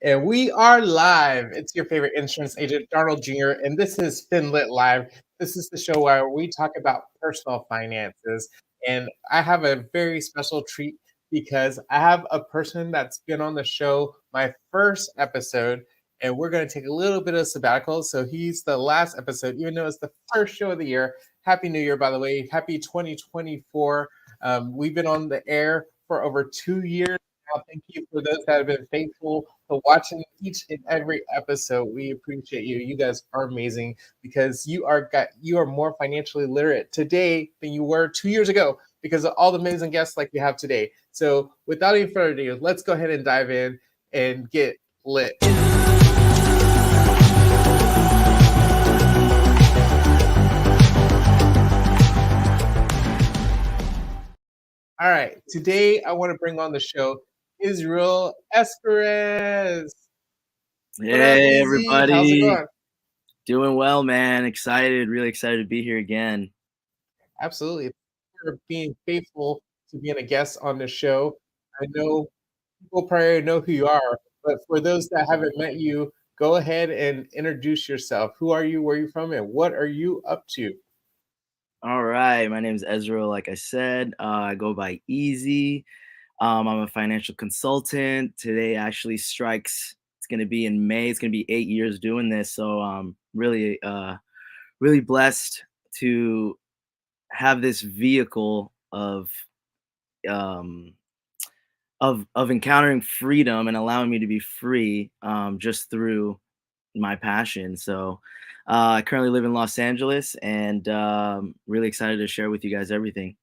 And we are live. It's your favorite insurance agent, Darnald Jr., and this is FinLit Live. This is the show where we talk about personal finances. And I have a very special treat because I have a person that's been on the show my first episode, and we're going to take a little bit of sabbatical. So he's the last episode, even though it's the first show of the year. Happy New Year, by the way. Happy 2024. We've been on the air for over 2 years. Thank you for those that have been faithful to watching each and every episode. We appreciate you. You guys are amazing because you are more financially literate today than you were 2 years ago because of all the amazing guests like we have today. So without any further ado, let's go ahead and dive in and get lit. All right, today I want to bring on the show Ezrael Escarez. Hey, everybody. How's it going? Doing well, man. Excited, really excited to be here again. Absolutely. For being faithful to being a guest on the show. I know people probably know who you are, but for those that haven't met you, go ahead and introduce yourself. Who are you, where are you from, and what are you up to? All right. My name is Ezrael. Like I said, I go by Easy. I'm a financial consultant. Today actually strikes. It's going to be in May. It's going to be 8 years doing this. So I'm really, really blessed to have this vehicle of encountering freedom and allowing me to be free just through my passion. So I currently live in Los Angeles and really excited to share with you guys everything.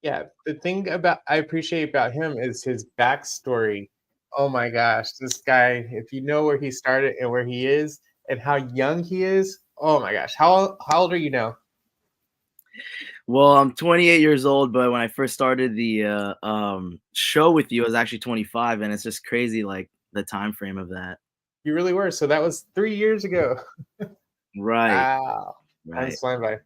Yeah, the thing I appreciate about him is his backstory. Oh my gosh, this guy, if you know where he started and where he is and how young he is, oh my gosh. How old are you now? Well, I'm 28 years old, but when I first started the show with you, I was actually 25, and it's just crazy, like the time frame of that. You really were. So that was 3 years ago. Right. Wow. Right. Time's flying by.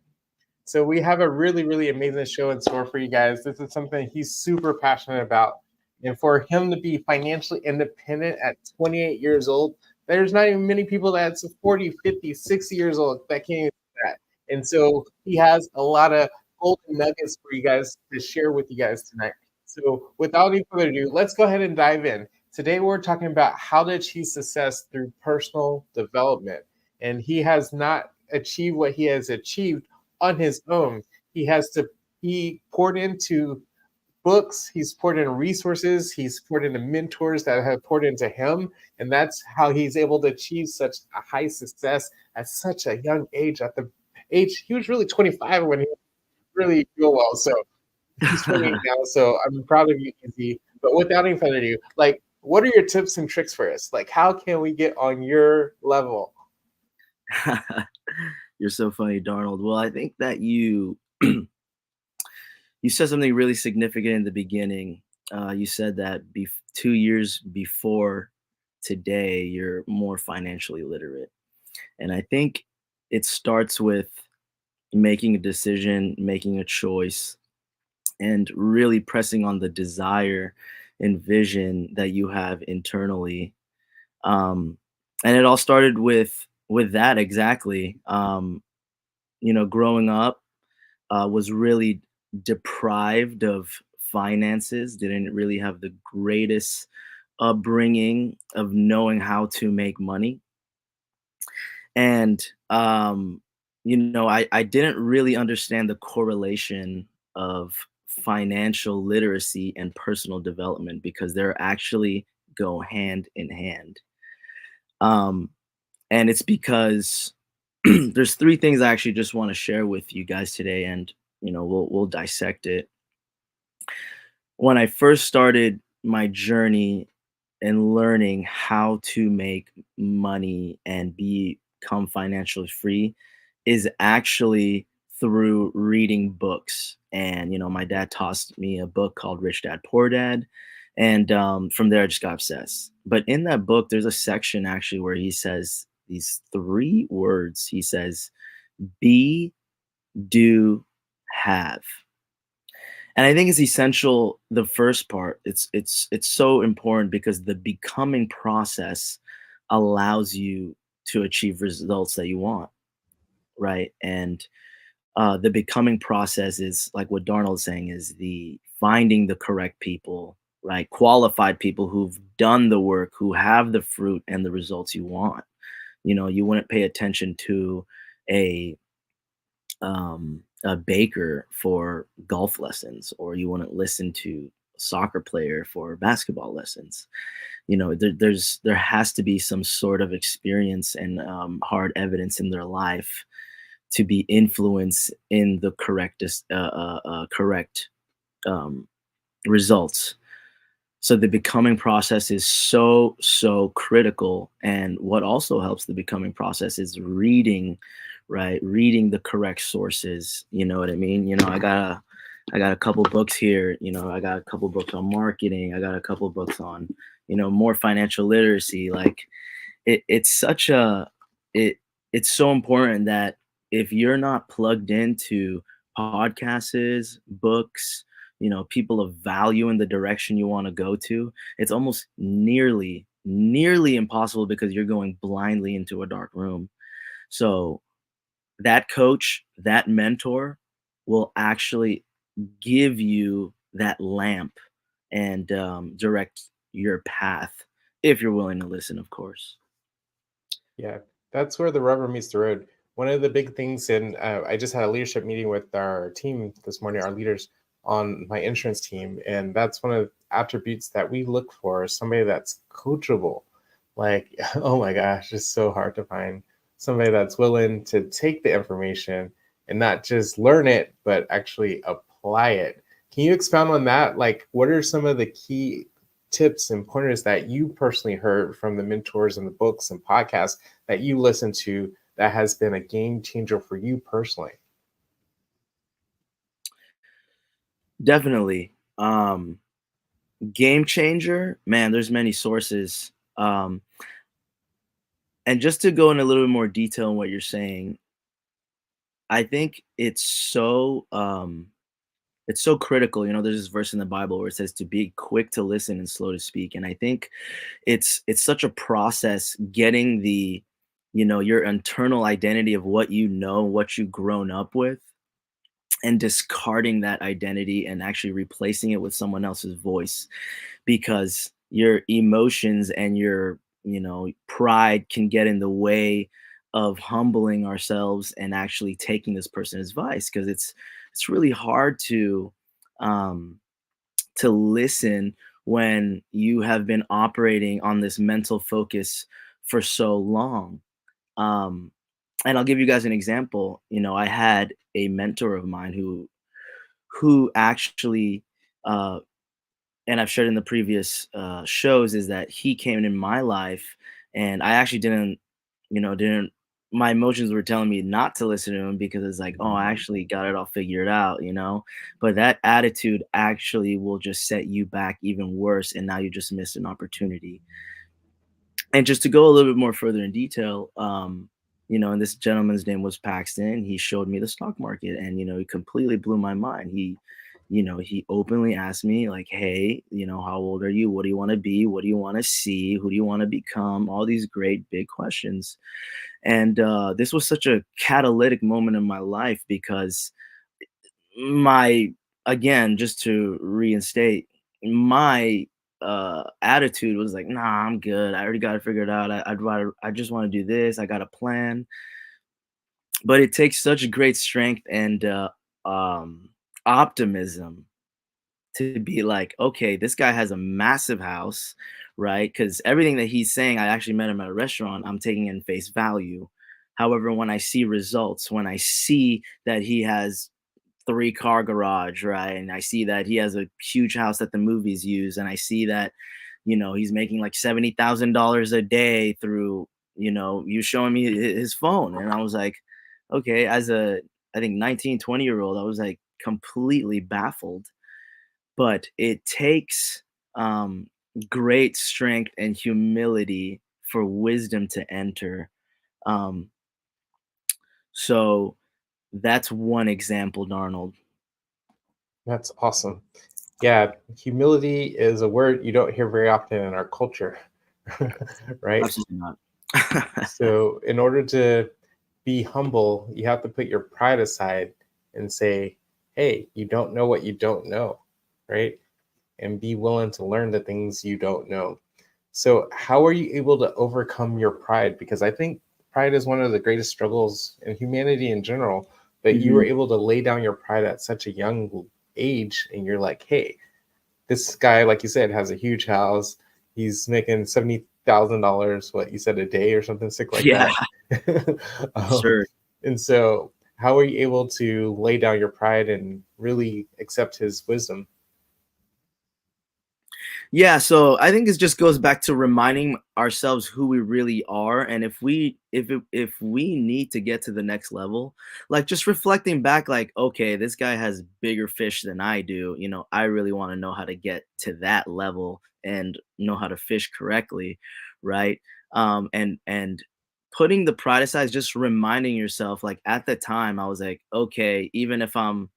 So we have a really, really amazing show in store for you guys. This is something he's super passionate about. And for him to be financially independent at 28 years old, there's not even many people that's 40, 50, 60 years old that can't even do that. And so he has a lot of golden nuggets for you guys to share with you guys tonight. So without any further ado, let's go ahead and dive in. Today we're talking about how to achieve success through personal development. And he has not achieved what he has achieved on his own. He poured into books, he's poured into resources, he's poured into mentors that have poured into him, and that's how he's able to achieve such a high success at such a young age. At the age, he was really 25 when he really doing well. So he's 28 now. So I'm proud of you, Izzy. But without any further ado, like, what are your tips and tricks for us? Like, how can we get on your level? You're so funny, Darnold. Well, I think that you you said something really significant in the beginning. You said that 2 years before today, you're more financially literate. And I think it starts with making a decision, making a choice, and really pressing on the desire and vision that you have internally. And it all started with that exactly. Growing up, was really deprived of finances, didn't really have the greatest upbringing of knowing how to make money. And, I didn't really understand the correlation of financial literacy and personal development because they're actually go hand in hand. And it's because there's three things I actually just want to share with you guys today, and we'll dissect it. When I first started my journey in learning how to make money and become financially free is actually through reading books. And my dad tossed me a book called Rich Dad Poor Dad, and from there I just got obsessed. But in that book, there's a section actually where he says these three words. He says, be, do, have. And I think it's essential, the first part, it's so important because the becoming process allows you to achieve results that you want, right? And the becoming process is like what Darnold's saying is the finding the correct people, right? Qualified people who've done the work, who have the fruit and the results you want. You know, you wouldn't pay attention to a a baker for golf lessons, or you wouldn't listen to a soccer player for basketball lessons. You know, there has to be some sort of experience and hard evidence in their life to be influenced in the correct um, results. So the becoming process is so critical, and what also helps the becoming process is reading, right? Reading the correct sources. You know what I mean? You know, I got a couple books here. You know, I got a couple books on marketing. I got a couple books on, you know, more financial literacy. Like it's such a it it's so important that if you're not plugged into podcasts, books, you know, people of value in the direction you want to go to, it's almost nearly impossible because you're going blindly into a dark room. So that coach, that mentor will actually give you that lamp and direct your path if you're willing to listen, of course. Yeah, that's where the rubber meets the road. One of the big things, and I just had a leadership meeting with our team this morning, our leaders on my insurance team, and that's one of the attributes that we look for: somebody that's coachable. Like, oh my gosh, it's so hard to find somebody that's willing to take the information and not just learn it, but actually apply it. Can you expound on that? Like, what are some of the key tips and pointers that you personally heard from the mentors and the books and podcasts that you listen to that has been a game changer for you personally? Definitely. Game changer, man, there's many sources. And just to go in a little bit more detail on what you're saying, I think it's so critical. You know, there's this verse in the Bible where it says to be quick to listen and slow to speak. And I think it's such a process getting the, you know, your internal identity of what you know, what you've grown up with, and discarding that identity and actually replacing it with someone else's voice, because your emotions and your, you know, pride can get in the way of humbling ourselves and actually taking this person's advice, because it's really hard um to listen when you have been operating on this mental focus for so long. um and I'll give you guys an example. You know, I had a mentor of mine who actually uh and I've shared in the previous shows, is that he came in my life, and I actually didn't. My emotions were telling me not to listen to him because it's like, oh, I actually got it all figured out, you know. But that attitude actually will just set you back even worse, and now you just missed an opportunity. And just to go a little bit more further in detail, you know, and this gentleman's name was Paxton. He showed me the stock market, and you know, he completely blew my mind. You know, he openly asked me like, "Hey, you know, how old are you? What do you want to be? What do you want to see? Who do you want to become?" All these great big questions. And this was such a catalytic moment in my life because my again, just to reinstate, my attitude was like, nah, I'm good. I already got it figured out. I just want to do this. I got a plan. But it takes such great strength and um optimism to be like, okay, this guy has a massive house, right? Because everything that he's saying, I actually met him at a restaurant, I'm taking in face value. However, when I see results, when I see that he has three-car garage, right? And I see that he has a huge house that the movies use, and I see that, you know, he's making like $70,000 a day through, you know, you showing me his phone. And I was like, okay, as a, I think 19, 20-year old, I was like completely baffled. But it takes um, great strength and humility for wisdom to enter. Um, so that's one example, Darnold. That's awesome. Yeah, humility is a word you don't hear very often in our culture, right? Absolutely not. So, in order to be humble, you have to put your pride aside and say, hey, you don't know what you don't know, right? And be willing to learn the things you don't know. So, how are you able to overcome your pride? Because I think pride is one of the greatest struggles in humanity in general. But you were Mhm. able to lay down your pride at such a young age, and you're like, hey, this guy, like you said, has a huge house. He's making $70,000, what you said, a day or something sick like Yeah, that. um, sure. and so, how are you able to lay down your pride and really accept his wisdom? Yeah, so I think it just goes back to reminding ourselves who we really are, and if we need to get to the next level, like just reflecting back, like, okay, this guy has bigger fish than I do. I really want to know how to get to that level and know how to fish correctly, right? And putting the pride aside, just reminding yourself, like at the time, I was like, okay, even if I'm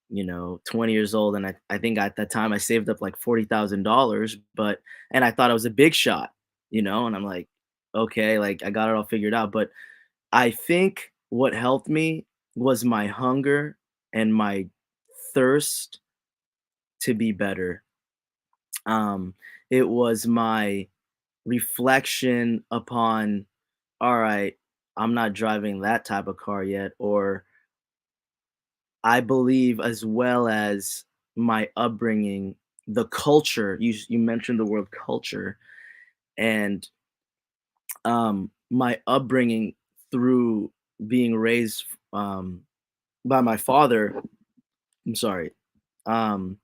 20 years old. And I think at that time I saved up like $40,000, and I thought I was a big shot, and I'm like, okay, like I got it all figured out. But I think what helped me was my hunger and my thirst to be better. Um, it was my reflection upon, all right, I'm not driving that type of car yet, or I believe, as well as my upbringing, the culture. You mentioned the word culture, and my upbringing through being raised by my father. I'm sorry. Um,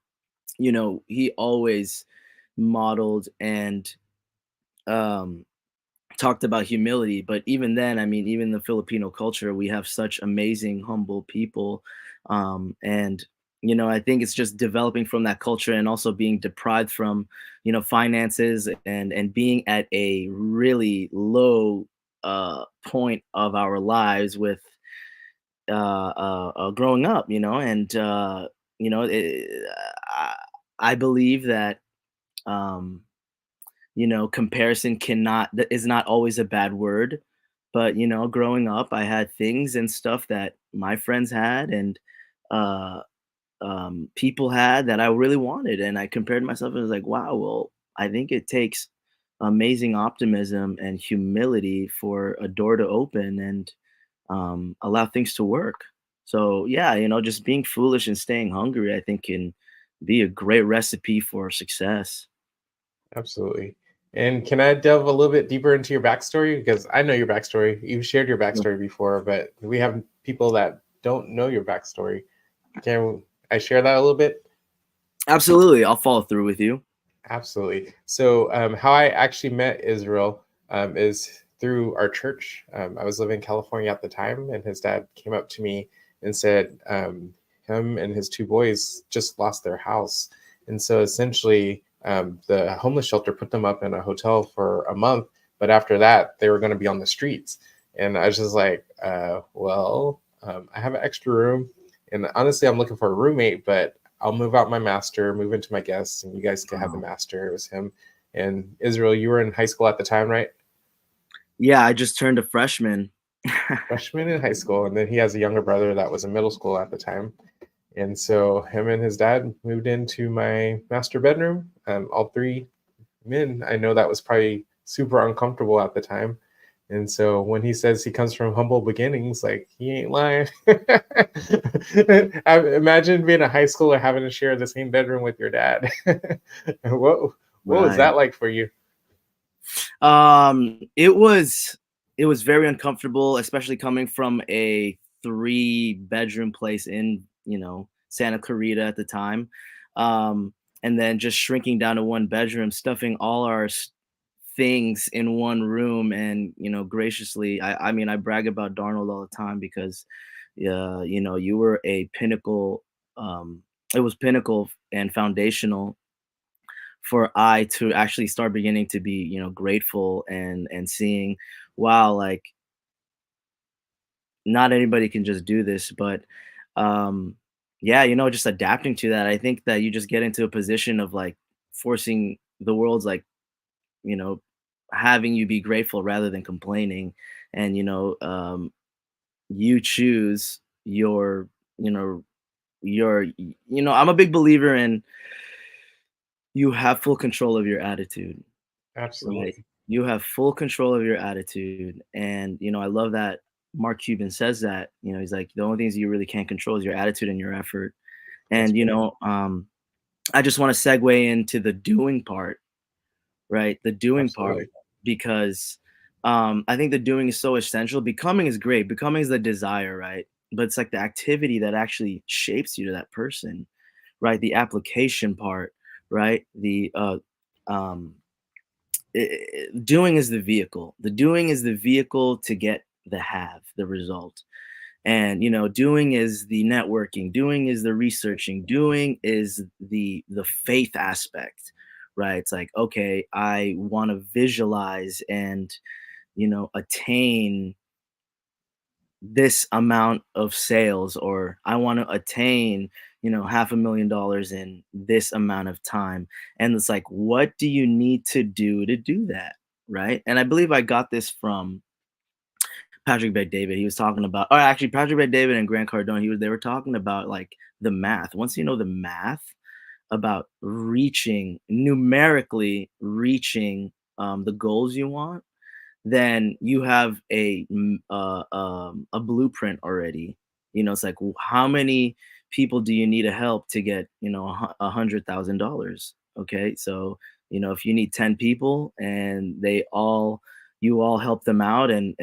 he always modeled and um, talked about humility. But even then, I mean, even the Filipino culture, we have such amazing, humble people. And, I think it's just developing from that culture and also being deprived from, finances and being at a really low point of our lives with growing up, I, I believe that. Um, comparison is not always a bad word, but growing up, I had things and stuff that my friends had and uh people had that I really wanted, and I compared myself and was like, wow, well, I think it takes amazing optimism and humility for a door to open and allow things to work. So yeah, just being foolish and staying hungry, I think, can be a great recipe for success. Absolutely. And can I delve a little bit deeper into your backstory? Because I know your backstory. You've shared your backstory before, but we have people that don't know your backstory. Can I share that a little bit? Absolutely, I'll follow through with you. Absolutely. So, how I actually met Israel is through our church. I was living in California at the time, and his dad came up to me and said, him and his two boys just lost their house. And so, essentially, the homeless shelter put them up in a hotel for a month. But after that, they were going to be on the streets. And I was just like, I have an extra room. And honestly, I'm looking for a roommate, but I'll move out my master, move into my guests, and you guys can have the Wow. master. It was him. And Israel, you were in high school at the time, right? Yeah, I just turned a freshman. Freshman in high school. And then he has a younger brother that was in middle school at the time. And so him and his dad moved into my master bedroom. All three men. I know that was probably super uncomfortable at the time. And so when he says he comes from humble beginnings, like he ain't lying. Imagine being a high schooler having to share the same bedroom with your dad. what what was Right. that like for you? It was very uncomfortable, especially coming from a three-bedroom place in, Santa Clarita at the time. And then just shrinking down to one bedroom, stuffing all our things in one room, and graciously, I mean, I brag about Darnold all the time because yeah, you were a pinnacle. It was pinnacle and foundational for I to actually start beginning to be, grateful and seeing, wow, like not anybody can just do this. But um yeah, just adapting to that. I think that you just get into a position of like forcing the world's like, you know, having you be grateful rather than complaining. And, you choose your, you know, I'm a big believer in you have full control of your attitude, right? Absolutely. You have full control of your attitude. And, I love that Mark Cuban says that, he's like, the only things you really can't control is your attitude and your effort. That's And, right. I just want to segue into the doing part, right? The doing part, Absolutely. because I think the doing is so essential. Becoming is great. Becoming is the desire, right? But it's like the activity that actually shapes you to that person, right? The application part, right? Um, doing is the vehicle. The doing is the vehicle to get the result. And doing is the networking, doing is the researching, doing is the faith aspect, right? It's like, okay, I want to visualize and attain this amount of sales, or I want to attain $500,000 in this amount of time. And it's like, what do you need to do that, right? And I believe I got this from Patrick Bet David. He was talking about, or actually Patrick Bet David and Grant Cardone. They were talking about like the math. Once you know the math about numerically reaching the goals you want, then you have a blueprint already. It's like, how many people do you need to help to get $100,000? Okay, so if you need 10 people and you all help them out and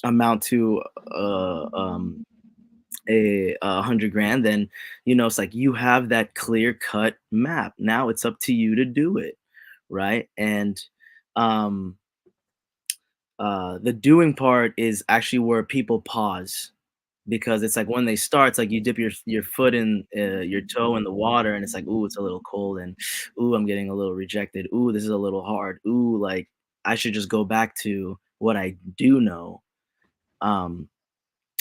amount to a 100 grand, then it's like you have that clear cut map. Now it's up to you to do it, right? And um the doing part is actually where people pause, because it's like when they start, it's like you dip your foot in your toe in the water, and it's like, ooh, it's a little cold, and ooh, I'm getting a little rejected. Ooh, this is a little hard. Ooh, like I should just go back to what I do know. Um,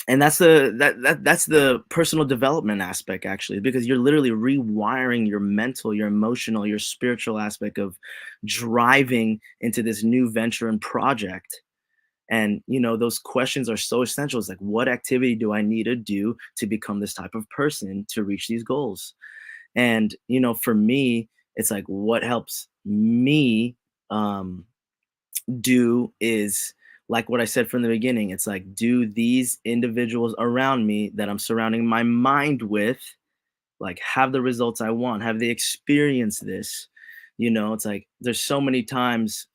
and that's the personal development aspect, actually, because you're literally rewiring your mental, your emotional, your spiritual aspect of driving into this new venture and project. And those questions are so essential. It's like, what activity do I need to do to become this type of person to reach these goals? And for me, it's like, what helps me um do is like what I said from the beginning. It's like, do these individuals around me that I'm surrounding my mind with like have the results I want? Have they experienced this? It's like there's so many times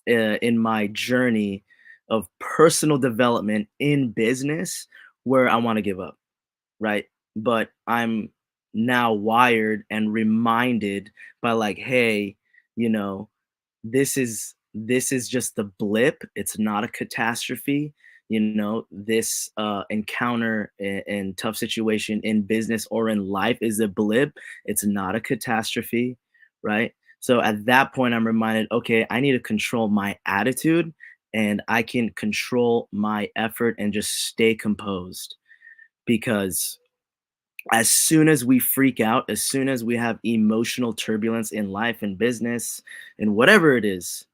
in my journey of personal development in business where I want to give up, right? But I'm now wired and reminded by like, hey, you know, this is just the blip. It's not a catastrophe. This encounter and tough situation in business or in life is a blip. It's not a catastrophe, right? So at that point, I'm reminded, okay, I need to control my attitude, and I can control my effort and just stay composed. Because as soon as we freak out, as soon as we have emotional turbulence in life and business and whatever it is,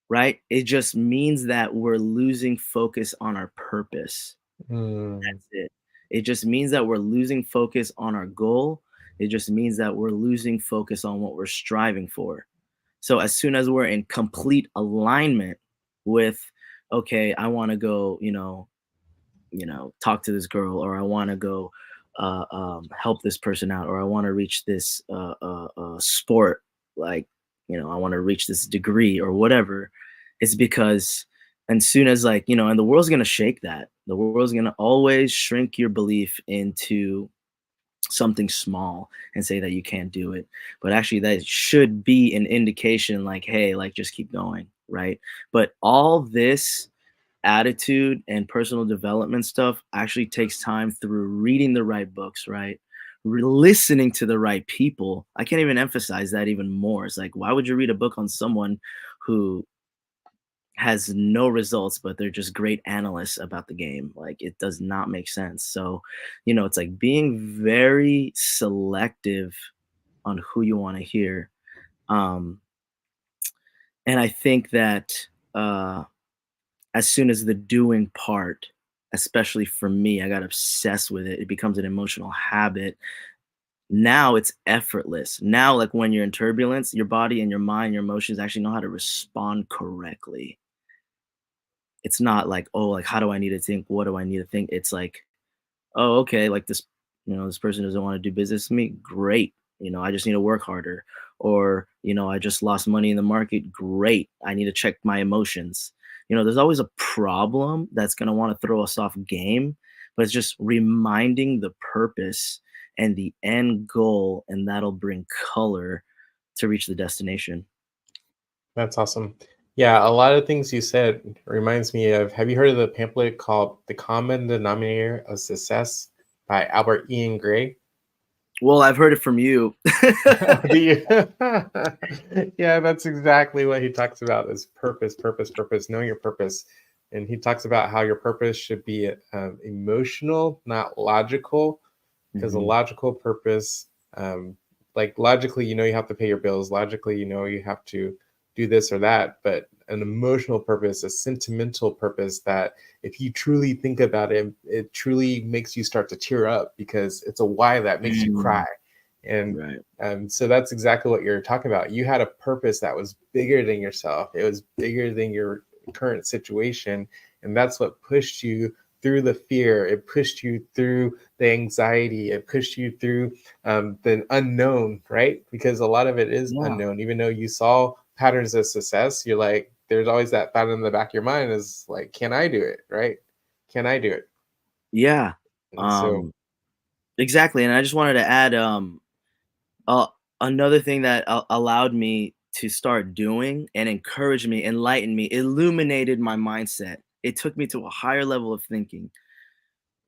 right? It just means that we're losing focus on our purpose. Mm, That's it. It just means that we're losing focus on our goal. It just means that we're losing focus on what we're striving for. So as soon as we're in complete alignment with, okay, I want to go, talk to this girl, or I want to go help this person out, or I want to reach this sport, like, I want to reach this degree or whatever. It's because as soon as, like, and the world's going to shake that. The world's going to always shrink your belief into something small and say that you can't do it. But actually, that should be an indication like, hey, like, just keep going, right? But all this attitude and personal development stuff actually takes time through reading the right books, right? Listening to the right people. I can't even emphasize that even more. It's like, why would you read a book on someone who has no results, but they're just great analysts about the game. Like, it does not make sense. So, it's like being very selective on who you want to hear. Um, and I think that as soon as the doing part, especially for me, I got obsessed with it. It becomes an emotional habit. Now it's effortless. Now, like when you're in turbulence, your body and your mind, your emotions actually know how to respond correctly. It's not like, oh, like, how do I need to think? What do I need to think? It's like, oh, okay, like this person doesn't want to do business with me. Great. I just need to work harder. Or, I just lost money in the market. Great. I need to check my emotions. There's always a problem that's going to want to throw us off game, but it's just reminding the purpose and the end goal, and that'll bring color to reach the destination. That's awesome. Yeah, a lot of things you said reminds me of, have you heard of the pamphlet called The Common Denominator of Success by Albert Ian Gray? Well, I've heard it from you. Do you? Yeah, that's exactly what he talks about is purpose, purpose, purpose, know your purpose. And he talks about how your purpose should be emotional, not logical, because a Mhm. logical purpose, like logically, you have to pay your bills. Logically, you have to do this or that. But an emotional purpose, a sentimental purpose that if you truly think about it, it truly makes you start to tear up because it's a why that makes you cry. Mm, And right. so that's exactly what you're talking about. You had a purpose that was bigger than yourself. It was bigger than your current situation. And that's what pushed you through the fear. It pushed you through the anxiety. It pushed you through the unknown, right? Because a lot of it is Yeah. unknown. Even though you saw patterns of success, you're like, there's always that thought in the back of your mind is like, can I do it? Right? Can I do it? Yeah. And so, Um, exactly. And I just wanted to add uh, another thing that allowed me to start doing and encouraged me, enlightened me, illuminated my mindset. It took me to a higher level of thinking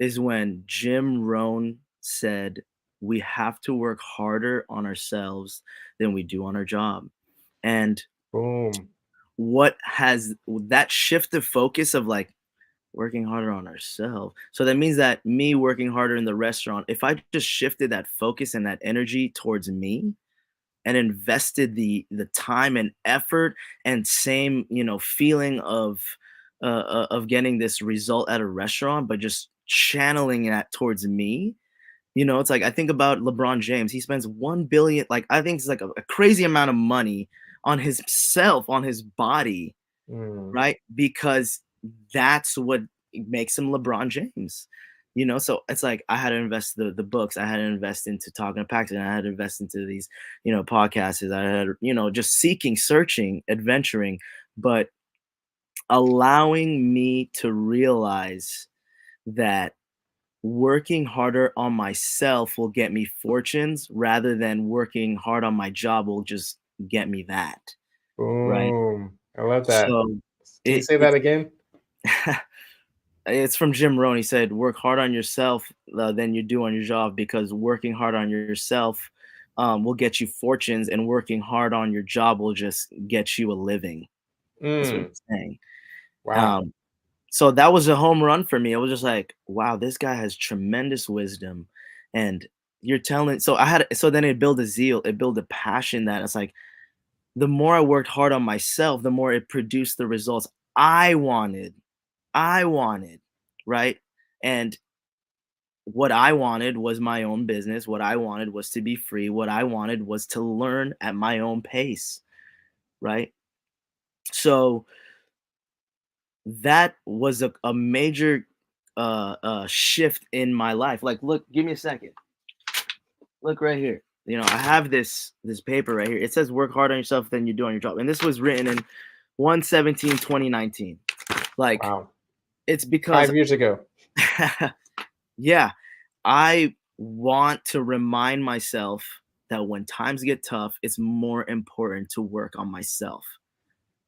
is when Jim Rohn said, we have to work harder on ourselves than we do on our job. And boom, what has that shift of focus of like working harder on ourselves. So that means that me working harder in the restaurant, if I just shifted that focus and that energy towards me and invested the time and effort and same, feeling of getting this result at a restaurant, but just channeling that towards me. It's like I think about LeBron James. He spends 1 billion, like I think it's like a crazy amount of money on himself, on his body, mm, right? Because that's what makes him LeBron James. So it's like I had to invest the books, I had to invest into talking to Paxton, I had to invest into these, podcasts. I had, just seeking, searching, adventuring, but allowing me to realize that working harder on myself will get me fortunes rather than working hard on my job will just get me that, right? boom. I love that. So Can you say that it's again? it's from Jim Rohn. He said, "Work hard on yourself than you do on your job, because working hard on yourself will get you fortunes, and working hard on your job will just get you a living." That's what Mm, he's saying. wow. Um, so that was a home run for me. It was just like, wow, this guy has tremendous wisdom, and you're telling. So then it built a zeal, it built a passion that it's like the more I worked hard on myself, the more it produced the results I wanted. I wanted, right? And what I wanted was my own business. What I wanted was to be free. What I wanted was to learn at my own pace, right? So that was a major shift in my life. Like, look, give me a second. Look right here. I have this paper right here. It says work hard on yourself than you do on your job. And this was written in 1/17/2019. Like, Wow. it's because 5 years ago. yeah, I want to remind myself that when times get tough, it's more important to work on myself,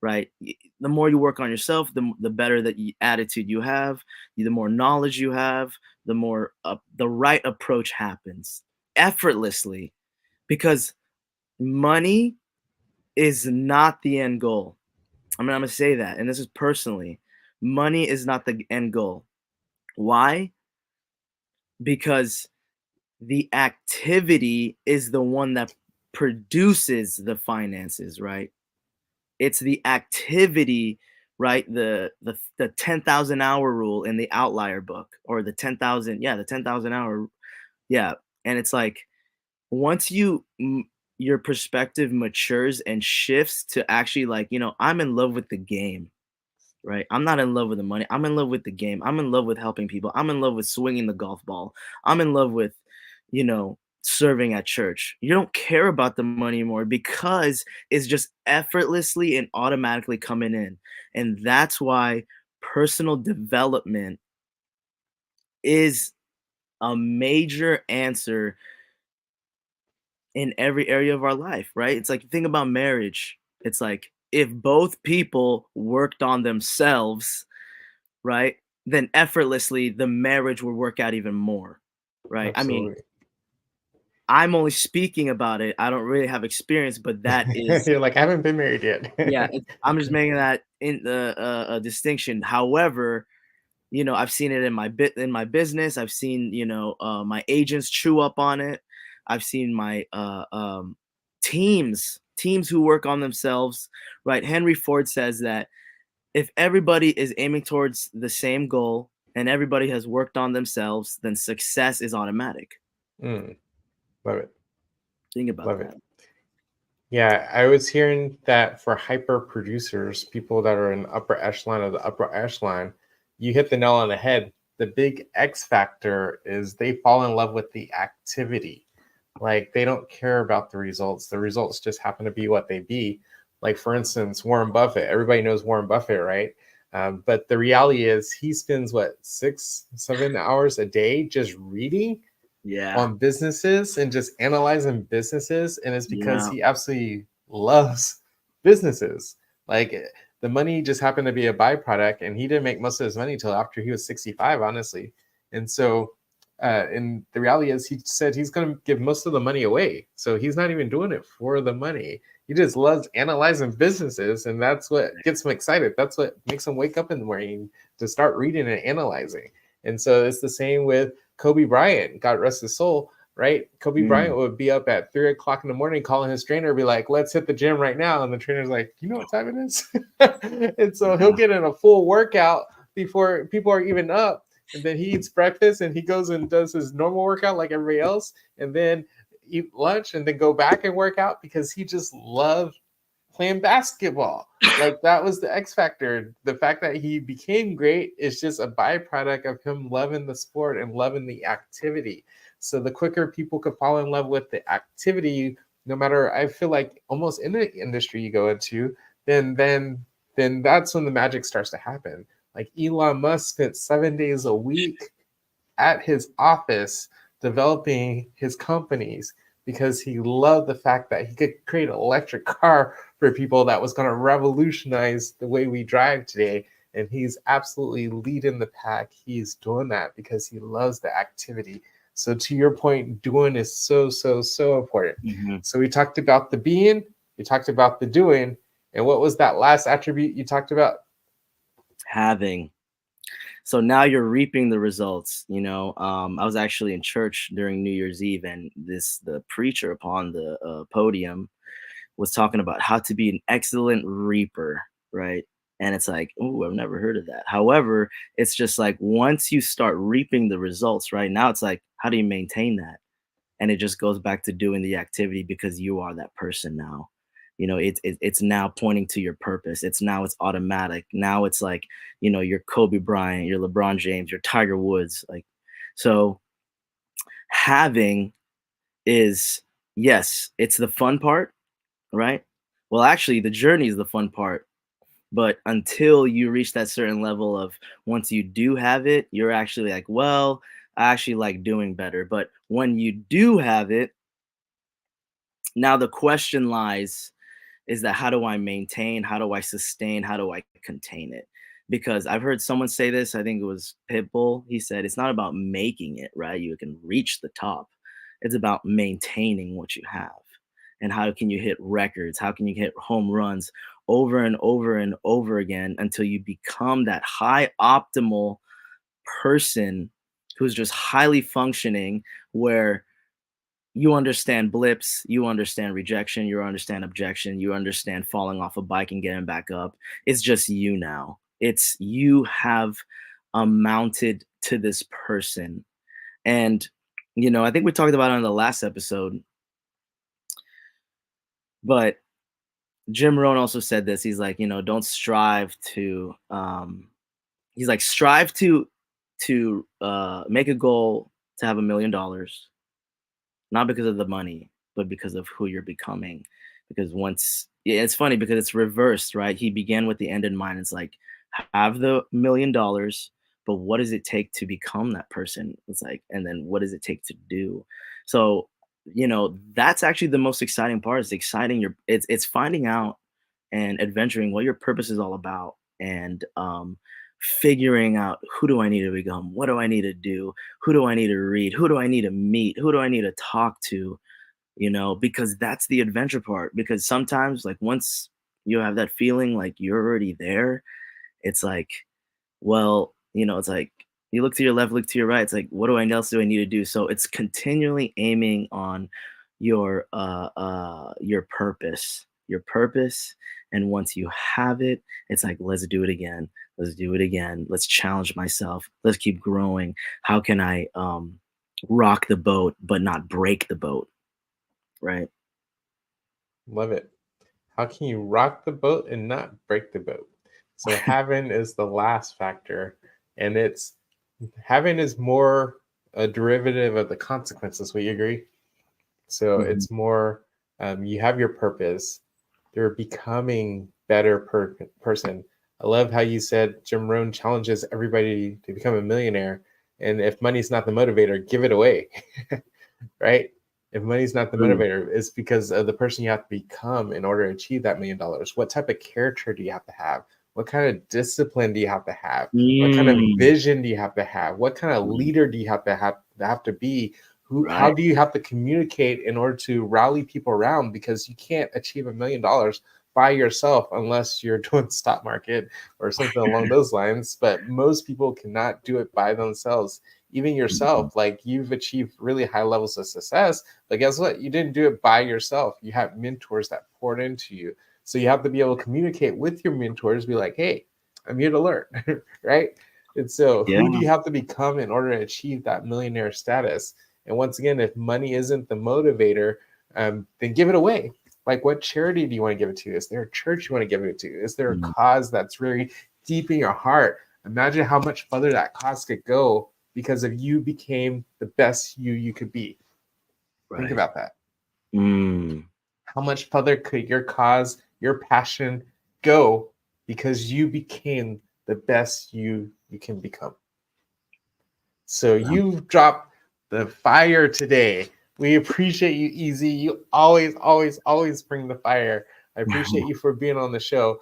right? The more you work on yourself, the better attitude you have, the more knowledge you have, the more the right approach happens effortlessly, because money is not the end goal. I'm gonna say that, and this is personally, money is not the end goal. Why? Because the activity is the one that produces the finances, right? It's the activity, right? The 10,000 hour rule in the outlier book, or the 10,000, yeah, the 10,000 hour, yeah. And it's like, once your perspective matures and shifts to actually, like, I'm in love with the game, right? I'm not in love with the money. I'm in love with the game. I'm in love with helping people. I'm in love with swinging the golf ball. I'm in love with, serving at church. You don't care about the money anymore because it's just effortlessly and automatically coming in. And that's why personal development is a major answer in every area of our life, right? It's like, think about marriage. It's like, if both people worked on themselves, right, then effortlessly the marriage would work out even more, right? I mean, Absolutely. I'm only speaking about it. I don't really have experience, but that is, You're like, I haven't been married yeah, yet. I'm just making that in the a distinction. However, I've seen it in my business. I've seen, my agents chew up on it. I've seen my teams who work on themselves, right? Henry Ford says that if everybody is aiming towards the same goal and everybody has worked on themselves, then success is automatic. Mm, love it. Think about Love it. that. Yeah, I was hearing that for hyper producers, people that are in upper echelon of the upper echelon, you hit the nail on the head. The big X factor is they fall in love with the activity. Like they don't care about the results. The results just happen to be what they be. Like for instance, Warren Buffett. Everybody knows Warren Buffett, right? But the reality is he spends what 6, 7 hours a day just reading Yeah. on businesses and just analyzing businesses, and it's because Yeah. he absolutely loves businesses. Like the money just happened to be a byproduct, and he didn't make most of his money until after he was 65, honestly. And so and the reality is he said he's going to give most of the money away, so he's not even doing it for the money. He just loves analyzing businesses, and that's what gets him excited. That's what makes him wake up in the morning to start reading and analyzing. And so it's the same with Kobe Bryant, God rest his soul, right? Kobe Mm. Bryant would be up at 3 o'clock in the morning calling his trainer, be like, let's hit the gym right now. And the trainer's like, you know what time it is? And so he'll Yeah. get in a full workout before people are even up. And then he eats breakfast and he goes and does his normal workout like everybody else. And then eat lunch and then go back and work out because he just loved playing basketball. Like that was the X factor. The fact that he became great is just a byproduct of him loving the sport and loving the activity. So the quicker people could fall in love with the activity, no matter I feel like almost in the industry you go into, then that's when the magic starts to happen. Like Elon Musk spent 7 days a week at his office developing his companies because he loved the fact that he could create an electric car for people that was going to revolutionize the way we drive today. And he's absolutely leading the pack. He's doing that because he loves the activity. So to your point, doing is so, so, so important. Mhm. So we talked about the being, we talked about the doing. And what was that last attribute you talked about? Having. So now you're reaping the results. I was actually in church during New Year's Eve, and the preacher upon the podium was talking about how to be an excellent reaper, right? And it's like, oh, I've never heard of that. However, it's just like, once you start reaping the results, right now, it's like, how do you maintain that? And it just goes back to doing the activity because you are that person now. It's now pointing to your purpose. It's automatic. Now it's like, you're Kobe Bryant, you're LeBron James, you're Tiger Woods. Like, so having is, yes, it's the fun part, right? Well, actually, the journey is the fun part. But until you reach that certain level of, once you do have it, you're actually like, well, I actually like doing better. But when you do have it, now the question lies, is that, how do I maintain? How do I sustain? How do I contain it? Because I've heard someone say this, I think it was Pitbull. He said, it's not about making it, right? You can reach the top. It's about maintaining what you have. And how can you hit records? How can you hit home runs over and over and over again until you become that high optimal person who's just highly functioning, where you understand blips, you understand rejection, you understand objection, you understand falling off a bike and getting back up. It's just you now. It's you have amounted to this person. And, I think we talked about it on the last episode, but Jim Rohn also said this. He's like, don't strive to, he's like, strive to make a goal to have $1 million, not because of the money, but because of who you're becoming. Because yeah, it's funny because it's reversed, right? He began with the end in mind. It's like, have the $1 million, but what does it take to become that person? It's like, and then what does it take to do? So, that's actually the most exciting part. It's exciting. It's finding out and adventuring what your purpose is all about, and figuring out, who do I need to become? What do I need to do? Who do I need to read? Who do I need to meet? Who do I need to talk to? Because that's the adventure part. Because sometimes, like, once you have that feeling like you're already there, it's like, well, it's like you look to your left, look to your right. It's like, what else do I need to do? So it's continually aiming on your your purpose. And once you have it, it's like, let's do it again. Let's do it again. Let's challenge myself. Let's keep growing. How can I rock the boat but not break the boat? Right. Love it. How can you rock the boat and not break the boat? So having is the last factor, and it's having is more a derivative of the consequences. Will you agree? So Mhm. it's more, you have your purpose. You're becoming better person. I love how you said Jim Rohn challenges everybody to become a millionaire, and if money's not the motivator, give it away. Right? If money's not the True. motivator, it's because of the person you have to become in order to achieve that $1 million. What type of character do you have to have? What kind of discipline do you have to have? What kind of Mm. vision do you have to have? What kind of Mm. leader do you have to be? How Right. do you have to communicate in order to rally people around? Because you can't achieve $1 million by yourself unless you're doing stock market or something along those lines. But most people cannot do it by themselves. Even Mhm. yourself, like, you've achieved really high levels of success, but guess what? You didn't do it by yourself. You have mentors that poured into you. So you have to be able to communicate with your mentors, be like, hey, I'm here to learn, right? And so Yeah. who do you have to become in order to achieve that millionaire status? And once again, if money isn't the motivator, then give it away. Like, what charity do you want to give it to? Is there a church you want to give it to? Is there a Mm. cause that's really deep in your heart? Imagine how much further that cause could go because of you became the best you could be. Think Right. about that. Mm. How much further could your cause, your passion go because you became the best you can become? So Um, you've dropped the fire today. We appreciate you, Easy. You always bring the fire. I appreciate you for being on the show.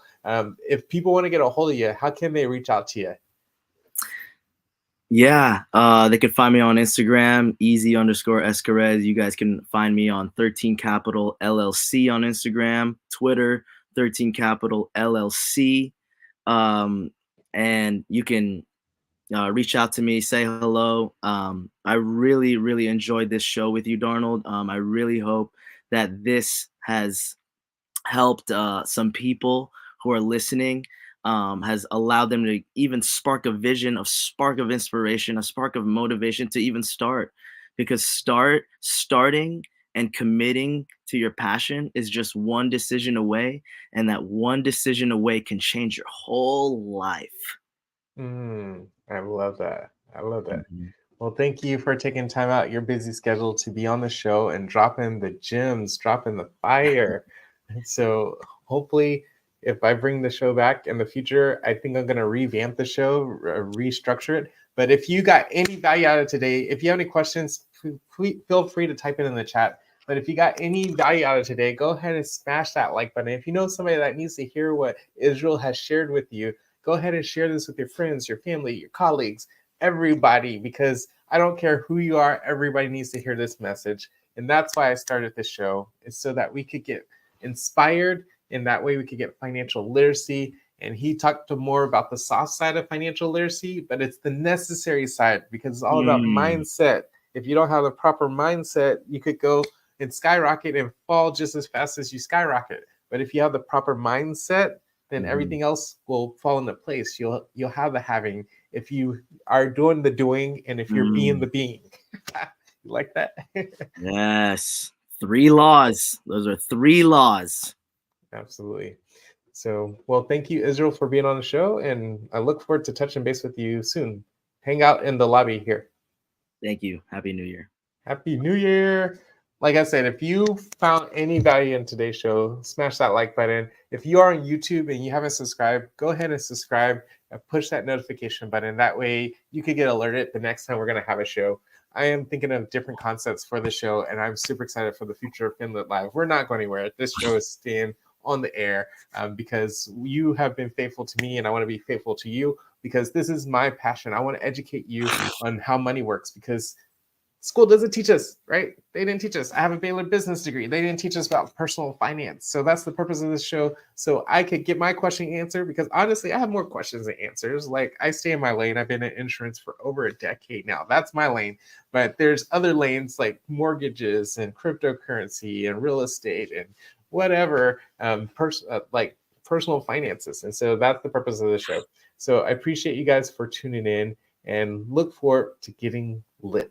If people want to get a hold of you, how can they reach out to you? Yeah, they can find me on Instagram, easy_Escarez. You guys can find me on 13 Capital LLC on Instagram, Twitter, 13 Capital LLC. Um, and you can reach out to me, say hello. I really, really enjoyed this show with you, Darnold. I really hope that this has helped some people who are listening, has allowed them to even spark a vision, a spark of inspiration, a spark of motivation to even start. Because starting and committing to your passion is just one decision away, and that one decision away can change your whole life. I love that. I love that. Mhm. Well, thank you for taking time out your busy schedule to be on the show and dropping the gems, dropping the fire. And so hopefully, if I bring the show back in the future, I think I'm going to revamp the show, restructure it. But if you got any value out of today, if you have any questions, feel free to type it in the chat. But if you got any value out of today, go ahead and smash that like button. If you know somebody that needs to hear what Israel has shared with you, go ahead and share this with your friends, your family, your colleagues, everybody, because I don't care who you are, everybody needs to hear this message. And that's why I started this show, is so that we could get inspired and that way we could get financial literacy. And he talked to more about the soft side of financial literacy, but it's the necessary side because it's all about mindset. If you don't have the proper mindset, you could go and skyrocket and fall just as fast as you skyrocket. But if you have the proper mindset, then everything else will fall into place. You'll have the having if you are doing the doing and if you're being the being. You like that? Yes. 3 laws. Those are 3 laws. Absolutely. So, well, thank you, Israel, for being on the show. And I look forward to touching base with you soon. Hang out in the lobby here. Thank you. Happy New Year. Happy New Year. Like I said, if you found any value in today's show, smash that like button. If you are on YouTube and you haven't subscribed, go ahead and subscribe and push that notification button. That way you could get alerted the next time we're going to have a show. I am thinking of different concepts for the show, and I'm super excited for the future of Finlit Live. We're not going anywhere. This show is staying on the air because you have been faithful to me, and I want to be faithful to you because this is my passion. I want to educate you on how money works because school doesn't teach us, right? They didn't teach us. I have a Baylor business degree. They didn't teach us about personal finance. So that's the purpose of this show. So I could get my question answered because honestly, I have more questions than answers. Like I stay in my lane. I've been in insurance for over a decade now. That's my lane. But there's other lanes like mortgages and cryptocurrency and real estate and whatever, like personal finances. And so that's the purpose of the show. So I appreciate you guys for tuning in and look forward to getting lit.